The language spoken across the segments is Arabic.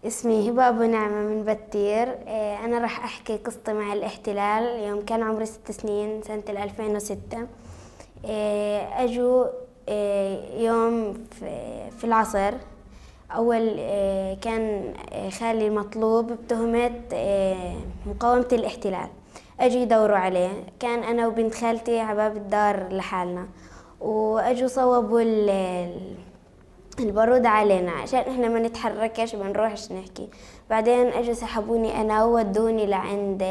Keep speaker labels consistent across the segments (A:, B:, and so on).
A: اسمي هبة أبو نعمة من بتير. أنا راح أحكي قصتي مع الاحتلال يوم كان عمري 6 سنين سنة 2006. أجوا يوم في العصر. أول كان خالي مطلوب بتهمة مقاومة الاحتلال. أجوا يدوروا عليه، كان أنا وبنت خالتي عباب الدار لحالنا، وأجوا صوبوا البارود علينا عشان احنا ما نتحركش ما نروحش نحكي. بعدين اجوا سحبوني انا وودوني لعند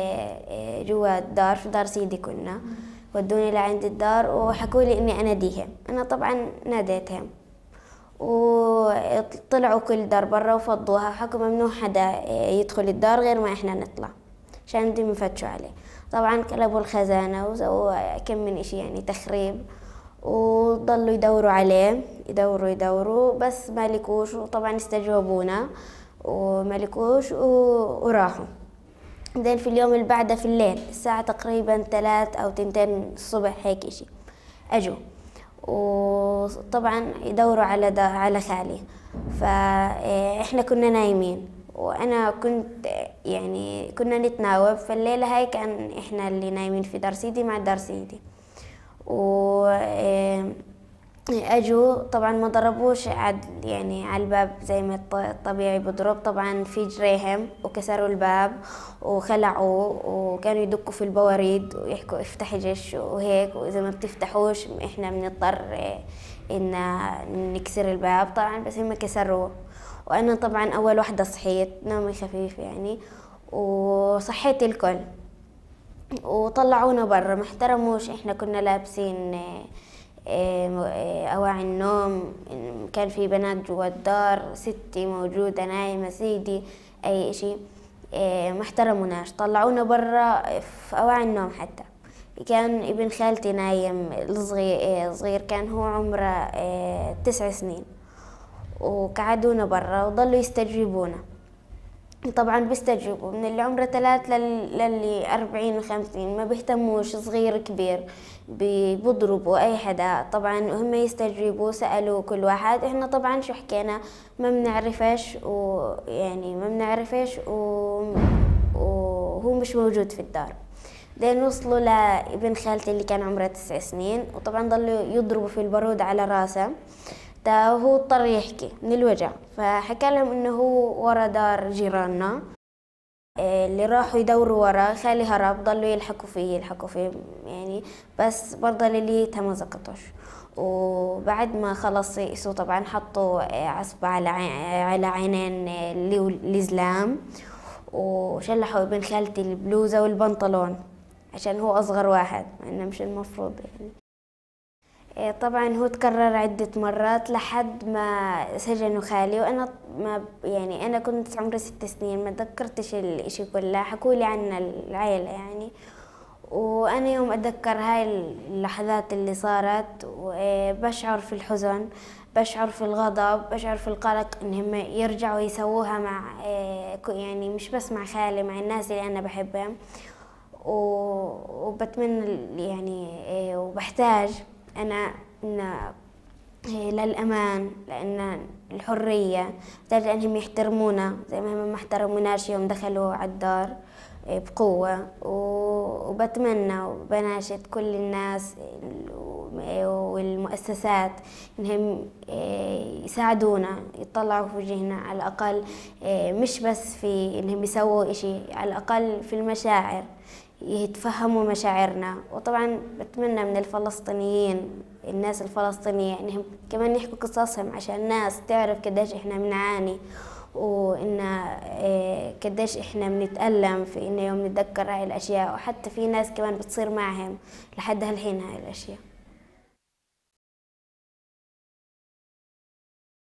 A: جوا الدار، في دار سيدي كنا. ودوني لعند الدار وحكوا لي اني اناديهم. انا طبعا ناديتهم، وطلعوا كل دار برا وفضوها، حكوا ممنوع حدا يدخل الدار غير ما احنا نطلع عشان بدهم يفتشوا عليه. طبعا قلبوا الخزانة وسووا كم من اشي يعني تخريب، وضلوا يدوروا عليه، يدوروا بس ما لقوش. وطبعا استجوبونا وما لقوش وراحوا. بعدين في اليوم اللي بعده في الليل الساعة تقريبا 3 أو 2 الصبح هيك اشي اجوا، وطبعا يدوروا على خالي. فاحنا كنا نايمين وانا كنت يعني كنا نتناوب. فالليلة هاي كان احنا اللي نايمين في دار سيدي مع دار سيدي. و اجوا طبعا ما ضربوش يعني على الباب زي ما الطبيعي بضرب. طبعا في جريهم وكسروا الباب وخلعوا، وكانوا يدقوا في البواريد ويحكوا افتحي جيش وهيك، واذا ما بتفتحوش احنا بنضطر ان نكسر الباب. طبعا بس هم كسروه، وانا طبعا اول واحدة صحيت، نومي خفيف يعني، وصحيت الكل وطلعونا برا. ما احترموش، احنا كنا لابسين أواعي النوم، كان في بنات جوا الدار، ستي موجودة نايمة، سيدي أي إشي. ما احترموناش، طلعونا برا في أواعي النوم. حتى كان ابن خالتي نايم الصغير كان هو عمره 9 سنين، وقعدونا برا وضلوا يستجيبونا. طبعا بيستجيبوا من اللي عمره 3 للي 40 و50، ما بيهتموش صغير كبير، بيضربوا اي حدا. طبعا هم يستجيبوا، سألوا كل واحد. احنا طبعا شو حكينا؟ ما بنعرفش، ويعني ما بنعرفش وهو مش موجود في الدار. بعدين وصلوا لابن خالتي اللي كان عمره 9 سنين، وطبعا ضلوا يضربوا في البارود على راسه. هو اضطر يحكي من الوجع، فحكى لهم انه هو ورا دار جيراننا. اللي راحوا يدوروا وراه خالي هرب، ضلوا يلحقوا فيه يعني، بس برضه ليليتها ما زقطوش. وبعد ما خلص يئسوا طبعا حطوا عصبة على عينين الزلام، وشلحوا ابن خالتي البلوزة والبنطلون عشان هو أصغر واحد، مع إنه مش المفروض يعني. طبعا هو تكرر عدة مرات لحد ما سجنوا خالي. وانا ما يعني انا كنت عمري 6 سنين، ما تذكرتش الاشي كله، حكولي عنا العيلة يعني. وانا يوم اتذكر هاي اللحظات اللي صارت بشعر في الحزن، بشعر في الغضب، بشعر في القلق انهم يرجعوا يسووها مع يعني مش بس مع خالي، مع الناس اللي انا بحبهم. وبتمنى يعني وبحتاج أنا إن للأمان، لأن الحرية بحتاج لأنهم يحترمونا زي ما هم ما احترموناش يوم دخلوا على الدار بقوة. وبتمنى وبناشد كل الناس والمؤسسات إنهم يساعدونا، يطلعوا في وجهنا على الأقل، مش بس في إنهم يسووا إشي، على الأقل في المشاعر يتفهموا مشاعرنا. وطبعا بتمنى من الفلسطينيين، الناس الفلسطينية، انهم كمان يحكوا قصصهم عشان الناس تعرف قديش احنا بنعاني، وان قديش احنا بنتألم في انه يوم نتذكر هاي الاشياء. وحتى في ناس كمان بتصير معهم لحد هالحين هاي الاشياء.